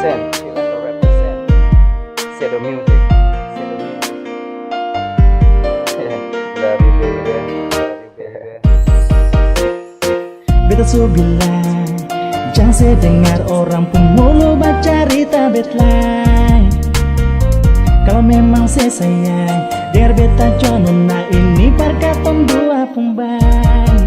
represent. Shadow music. Love you baby. Beta su bilang, jangan saya dengar orang pemulu baca cerita betline. Kalau memang saya sayang, dengar beta Nona ini parkaton dua pembay.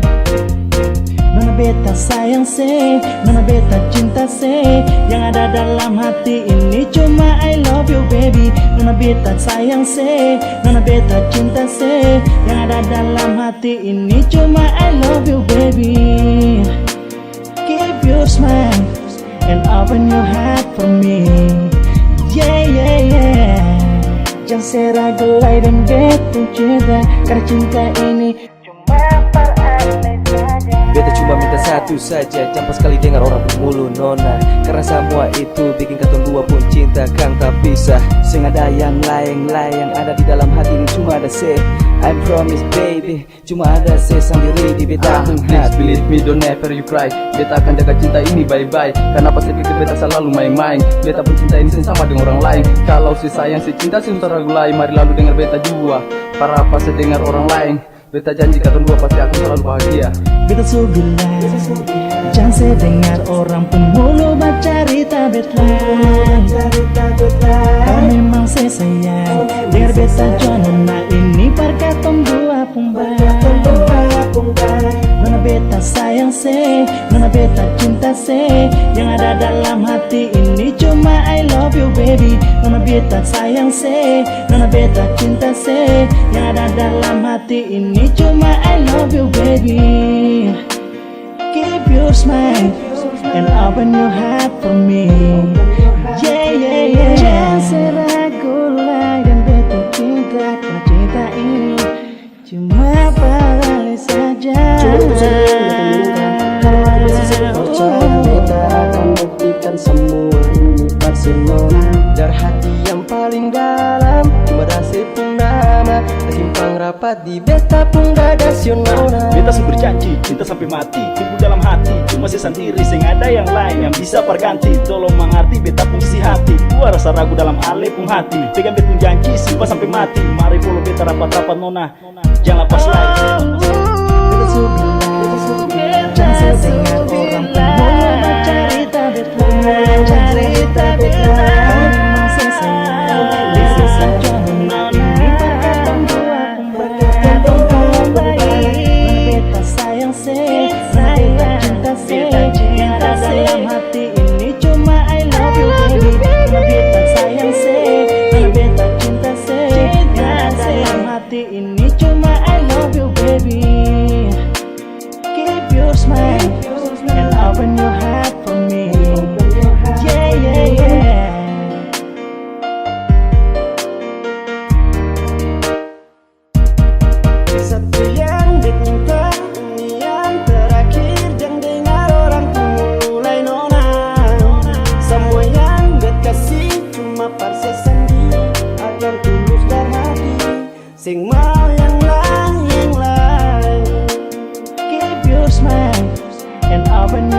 Nona beta sayang se, Nona beta cinta se, yang ada dalam hati ini cuma I love you baby. Nona beta sayang se, Nona beta cinta se, yang ada dalam hati ini cuma I love you baby. Keep your smile and open your heart for me. Yeah yeah yeah. Jangan serah gelai dan betul cinta, karena cinta ini cuma perandai saja. Beta cuma minta satu saja, jangan sekali dengar orang pemulu Nona, karena semua itu bikin katong dua pun cinta kang tak pisah. Sing ada yang lain yang ada di dalam hati ini cuma ada se. I promise baby, cuma ada se sendiri di beta pun Please believe me, don't ever you cry. Beta akan jaga cinta ini bye-bye. Kenapa saya pikir beta selalu main-main? Beta pun cinta ini sama dengan orang lain. Kalau si sayang si cinta si untuk ragu lain, mari lalu dengar beta jua. Para apa saya dengar orang lain? Beta janji katong dua pasti akan selalu bahagia. Beta su bilang, jangan saya dengar orang pemulu baca cerita betline. Kalau memang saya sayang, dengar beta Nona ini parkaton dua pembay. Nona beta sayang se, Nona beta cinta se, yang ada dalam hati ini cuma I love you baby. Nona beta sayang se, Nona beta cinta se, yang ada dalam hati ini cuma I love you baby. Keep your smile and open your heart for me. Yeah yeah yeah. Jangan serah gulai dan betul cinta, karena cinta ini cuma perandai saja. Kalau ada sisi percaya, beta akan buktikan semua ini Barcelona. Dari hati yang paling dalam, cuma rasa pun nama simpang rapat di beta pun dada sionona. Beta sih berjanji, cinta sampai mati, tumbuh dalam hati. Cuma saya sendiri, sing ada yang lain yang bisa perganti. Tolong mengerti beta pun isi hati, dua rasa ragu dalam ale pun hati. Pegang beta pun janji, simpan sampai mati. Mari follow beta rapat-rapat Nona, jangan lepas lagi. Beta su bilang, jangan saya dengar orang pemulu baca cerita betline. Kalau memang saya sayang, dengar beta Nona ini parkaton dua pembay. Nona beta sayang se, Nona beta cinta se, yang ada dalam hati ini cuma I love you baby. Nona beta sayang se, Nona beta cinta se, yang ada dalam hati ini cuma I love you baby. Keep your smile and open your heart for me. Yeah yeah yeah. Satu yang diminta, ini yang terakhir. Jangan dengar orang mulai Nona. Semua yang bet kasih cuma parse sendiri, agar tulus dari hati. Sing mau yang lain. Keep your smile and open